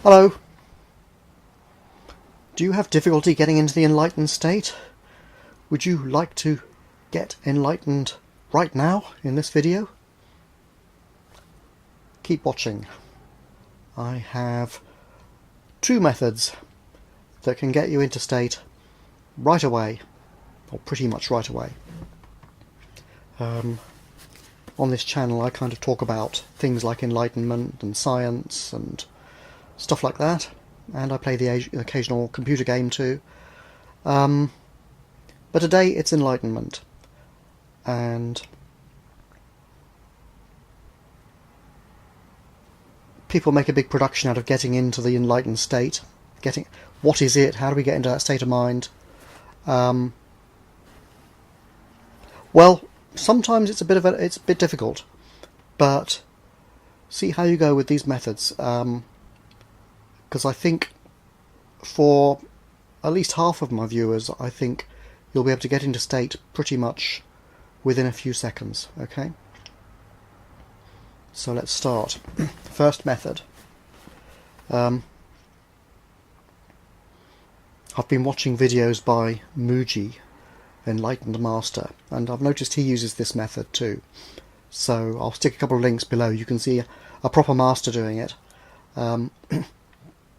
Hello. Do you have difficulty getting into the enlightened state? Would you like to get enlightened right now in this video? Keep watching. I have two methods that can get you into state right away, or pretty much right away. On this channel I kind of talk about things like enlightenment and science and stuff like that, and I play the occasional computer game too. But today it's enlightenment, and people make a big production out of getting into the enlightened state. What is it? How do we get into that state of mind? Well, sometimes it's a bit difficult, but see how you go with these methods. Because I think for at least half of my viewers, I think you'll be able to get into state pretty much within a few seconds. Okay? So let's start. First method. I've been watching videos by Mooji, Enlightened Master, and I've noticed he uses this method too. So I'll stick a couple of links below. You can see a proper master doing it.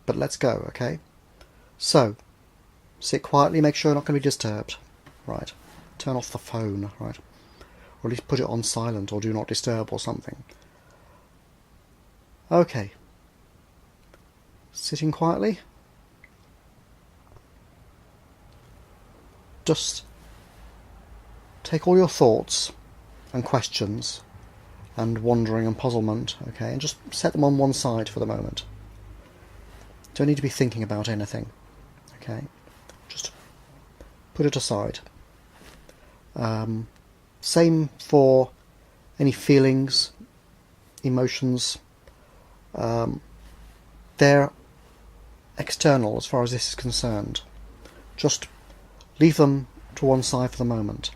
But let's go, okay? So, sit quietly, make sure you're not going to be disturbed. Right. Turn off the phone, right? Or at least put it on silent or do not disturb or something. Okay. Sitting quietly. Just take all your thoughts and questions and wandering and puzzlement, okay, and just set them on one side for the moment. Don't need to be thinking about anything, okay? Just put it aside. Same for any feelings, emotions. They're external as far as this is concerned. Just leave them to one side for the moment.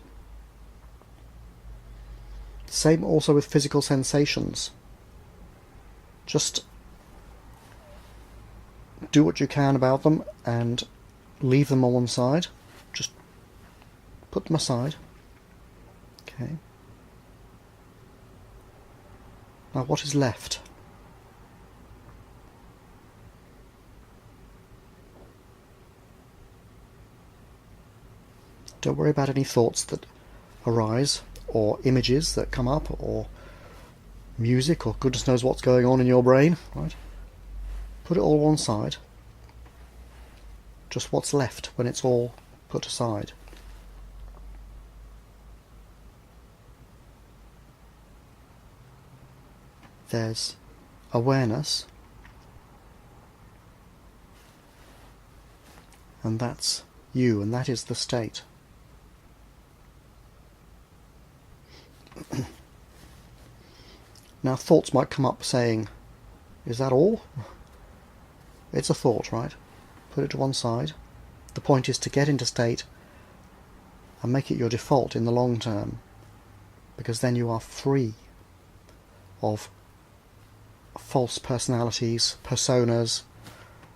Same also with physical sensations. Just do what you can about them and leave them on one side. Just put them aside. Okay. Now what is left? Don't worry about any thoughts that arise, or images that come up, or music, or goodness knows what's going on in your brain, right? Put it all one side. Just what's left when it's all put aside. There's awareness, and that's you, and that is the state. Now thoughts might come up saying, is that all? It's a thought, right? Put it to one side. The point is to get into state and make it your default in the long term, because then you are free of false personalities, personas,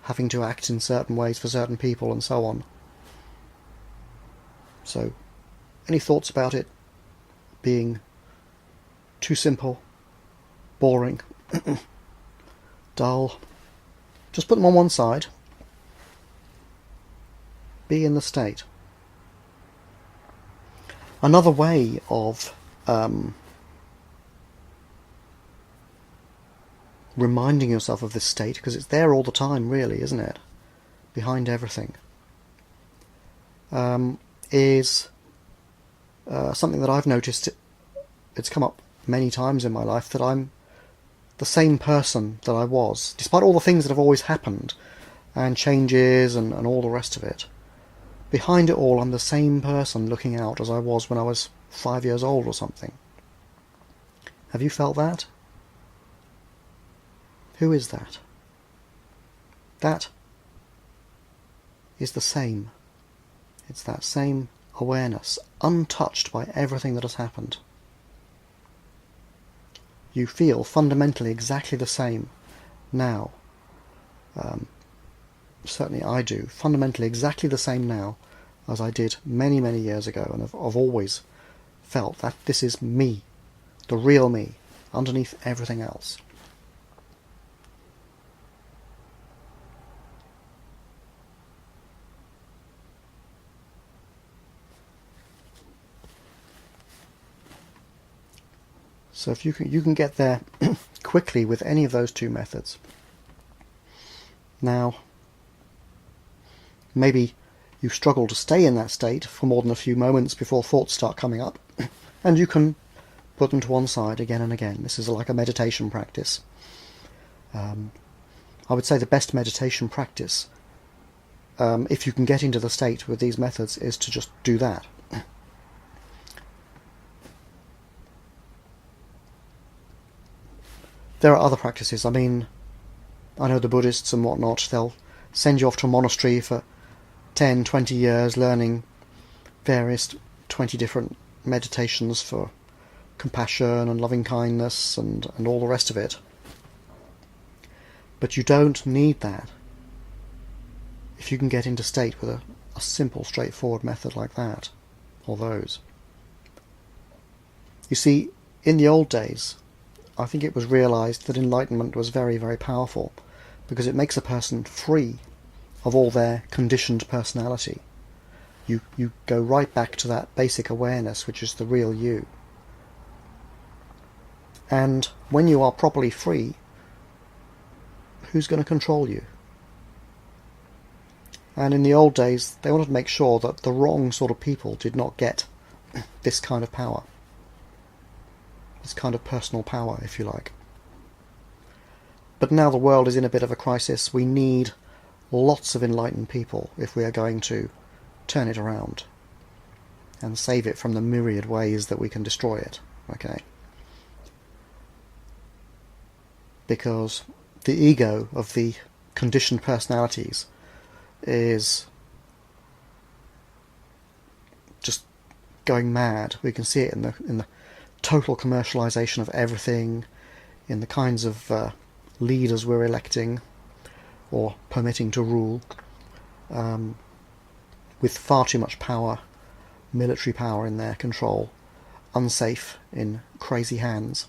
having to act in certain ways for certain people and so on. So, any thoughts about it being too simple, boring, dull, just put them on one side. Be in the state. Another way of reminding yourself of this state, because it's there all the time really, isn't it? Behind everything. Is something that I've noticed. It's come up many times in my life that I'm the same person that I was, despite all the things that have always happened, and changes and all the rest of it. Behind it all, I'm the same person looking out as I was when I was 5 years old or something. Have you felt that? Who is that? That is the same. It's that same awareness, untouched by everything that has happened. You feel fundamentally exactly the same now Certainly I do, fundamentally exactly the same now as I did many, many years ago, and I've always felt that this is me, the real me, underneath everything else. So if you can get there quickly with any of those two methods. Now, maybe you struggle to stay in that state for more than a few moments before thoughts start coming up, and you can put them to one side again and again. This is like a meditation practice. I would say the best meditation practice, if you can get into the state with these methods, is to just do that. There are other practices. I mean, I know the Buddhists and whatnot, they'll send you off to a monastery for 10, 20 years learning various 20 different meditations for compassion and loving kindness and all the rest of it. But you don't need that if you can get into state with a simple, straightforward method like that, or those. You see, in the old days, I think it was realised that enlightenment was very, very powerful, because it makes a person free of all their conditioned personality. You go right back to that basic awareness, which is the real you. And when you are properly free, who's going to control you? And in the old days, they wanted to make sure that the wrong sort of people did not get this kind of power. This kind of personal power, if you like. But now the world is in a bit of a crisis. We need lots of enlightened people if we are going to turn it around and save it from the myriad ways that we can destroy it. Okay? Because the ego of the conditioned personalities is just going mad. We can see it in the total commercialization of everything, in the kinds of leaders we're electing or permitting to rule, with far too much power, military power in their control, unsafe in crazy hands.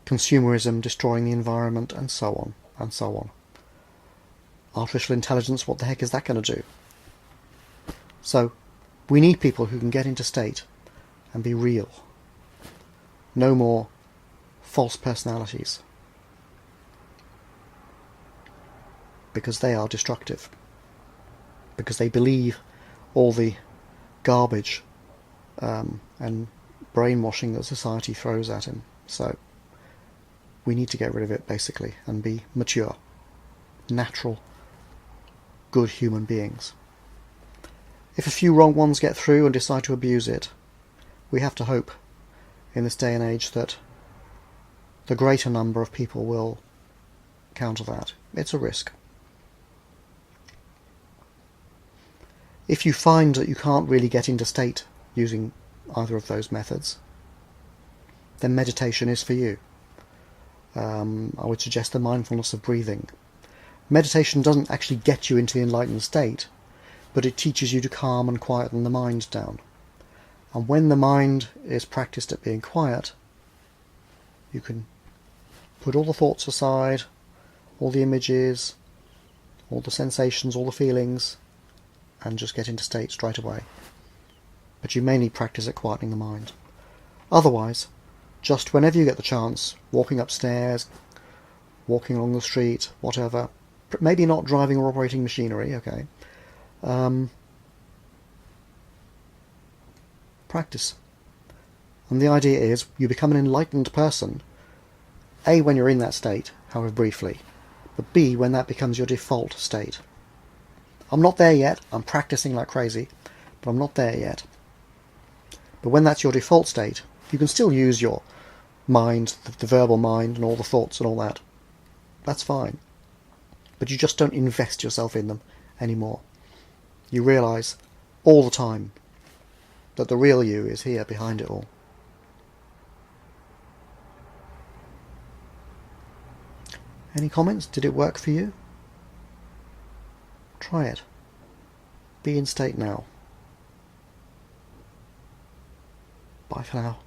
Consumerism destroying the environment, and so on, and so on. Artificial intelligence, what the heck is that going to do? So, we need people who can get into state and be real. No more false personalities. Because they are destructive. Because they believe all the garbage and brainwashing that society throws at him. So, we need to get rid of it, basically, and be mature, natural, good human beings. If a few wrong ones get through and decide to abuse it, we have to hope, in this day and age, that the greater number of people will counter that. It's a risk. If you find that you can't really get into state using either of those methods, then meditation is for you. I would suggest the mindfulness of breathing. Meditation doesn't actually get you into the enlightened state, but it teaches you to calm and quieten the mind down. And when the mind is practiced at being quiet, you can put all the thoughts aside, all the images, all the sensations, all the feelings, and just get into state straight away. But you mainly practice at quietening the mind. Otherwise, just whenever you get the chance, walking upstairs, walking along the street, whatever, maybe not driving or operating machinery, okay, practice. And the idea is you become an enlightened person, A, when you're in that state, however briefly, but B, when that becomes your default state. I'm not there yet, I'm practicing like crazy, but I'm not there yet. But when that's your default state, you can still use your mind, the verbal mind, and all the thoughts and all that. That's fine. But you just don't invest yourself in them anymore. You realise all the time that the real you is here behind it all. Any comments? Did it work for you? Try it. Be in state now. Bye for now.